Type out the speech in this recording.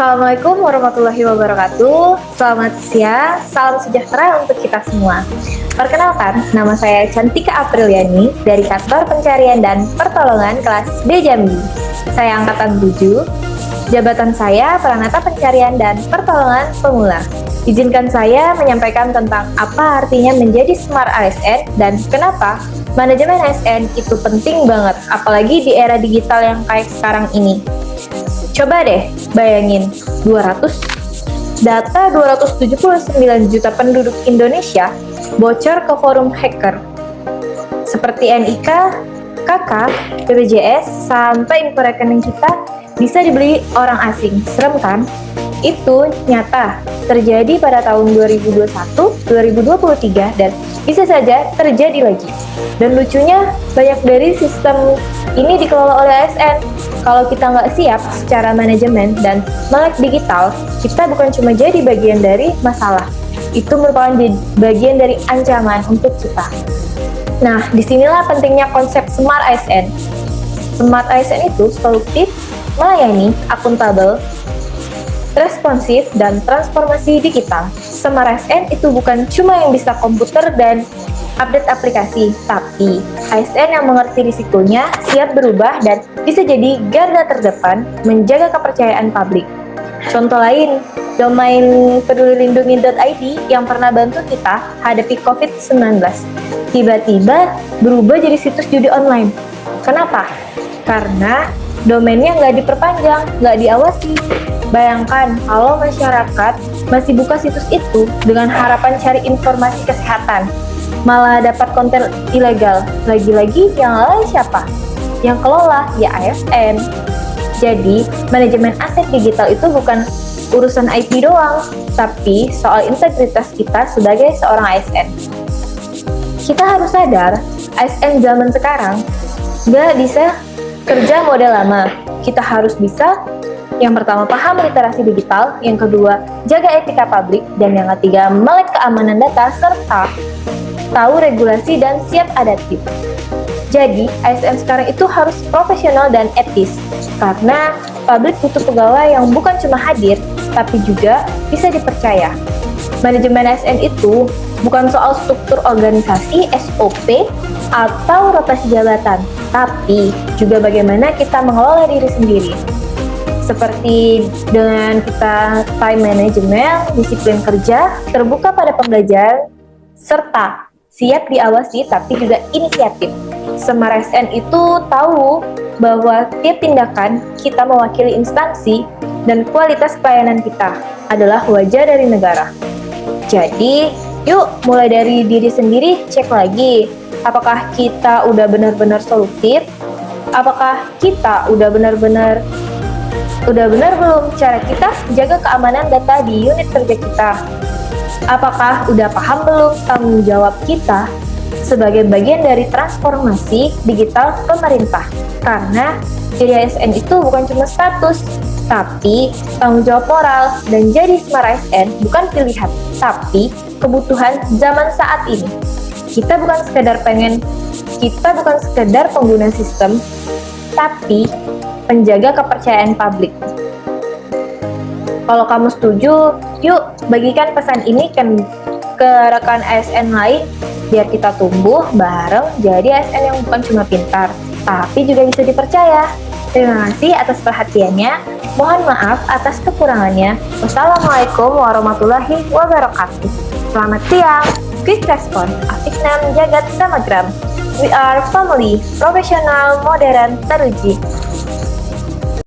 Assalamualaikum warahmatullahi wabarakatuh. Selamat siang, salam sejahtera untuk kita semua. Perkenalkan, nama saya Cantika Apriliani dari Kantor Pencarian dan Pertolongan kelas B Jambi. Saya angkatan 7. Jabatan saya Pranata Pencarian dan Pertolongan Pemula. Izinkan saya menyampaikan tentang apa artinya menjadi Smart ASN dan kenapa manajemen ASN itu penting banget, apalagi di era digital yang kayak sekarang ini. Coba deh bayangin, data 279 juta penduduk Indonesia bocor ke forum hacker seperti NIK, KK, BPJS, sampai info rekening kita bisa dibeli orang asing. Serem kan? Itu nyata terjadi pada tahun 2021, 2023, dan bisa saja terjadi lagi. Dan lucunya, banyak dari sistem ini dikelola oleh ASN. Kalau kita nggak siap secara manajemen dan melek digital, kita bukan cuma jadi bagian dari masalah. Itu merupakan bagian dari ancaman untuk kita. Nah, disinilah pentingnya konsep Smart ASN. Smart ASN itu solutif, melayani, akuntabel, responsif, dan transformasi digital. Smart ASN itu bukan cuma yang bisa komputer dan update aplikasi, tapi ASN yang mengerti risikonya, siap berubah, dan bisa jadi garda terdepan menjaga kepercayaan publik. Contoh lain, domain pedulilindungi.id yang pernah bantu kita hadapi COVID-19, tiba-tiba berubah jadi situs judi online. Kenapa? Karena domainnya nggak diperpanjang, nggak diawasi. Bayangkan kalau masyarakat masih buka situs itu dengan harapan cari informasi kesehatan, malah dapat konten ilegal. Lagi-lagi yang lalai siapa? Yang kelola ya ASN. Jadi, manajemen aset digital itu bukan urusan IT doang, tapi soal integritas kita sebagai seorang ASN. Kita harus sadar, ASN zaman sekarang nggak bisa kerja model lama. Kita harus bisa, yang pertama, paham literasi digital, yang kedua, jaga etika publik, dan yang ketiga, melek keamanan data, serta tahu regulasi dan siap adaptif. Jadi, ASN sekarang itu harus profesional dan etis, karena publik butuh pegawai yang bukan cuma hadir, tapi juga bisa dipercaya. Manajemen ASN itu bukan soal struktur organisasi, SOP, atau rotasi jabatan, tapi juga bagaimana kita mengelola diri sendiri. Seperti dengan kita time management, disiplin kerja, terbuka pada pembelajaran, serta siap diawasi tapi juga inisiatif. Smart ASN itu tahu bahwa tiap tindakan kita mewakili instansi dan kualitas pelayanan kita adalah wajah dari negara. Jadi, yuk mulai dari diri sendiri, cek lagi apakah kita udah benar-benar solutif, apakah kita udah benar belum cara kita jaga keamanan data di unit kerja kita. Apakah udah paham belum tanggung jawab kita sebagai bagian dari transformasi digital pemerintah? Karena jadi ASN itu bukan cuma status, tapi tanggung jawab moral, dan jadi Smart ASN bukan pilihan, tapi kebutuhan zaman saat ini. Kita bukan sekedar pengguna sistem, tapi penjaga kepercayaan publik. Kalau kamu setuju, yuk bagikan pesan ini ke rekan ASN lain biar kita tumbuh bareng jadi ASN yang bukan cuma pintar, tapi juga bisa dipercaya. Terima kasih atas perhatiannya. Mohon maaf atas kekurangannya. Wassalamualaikum warahmatullahi wabarakatuh. Selamat siang. Quick Response, Afiknam Jagat Samagram. We are family, profesional, modern, teruji.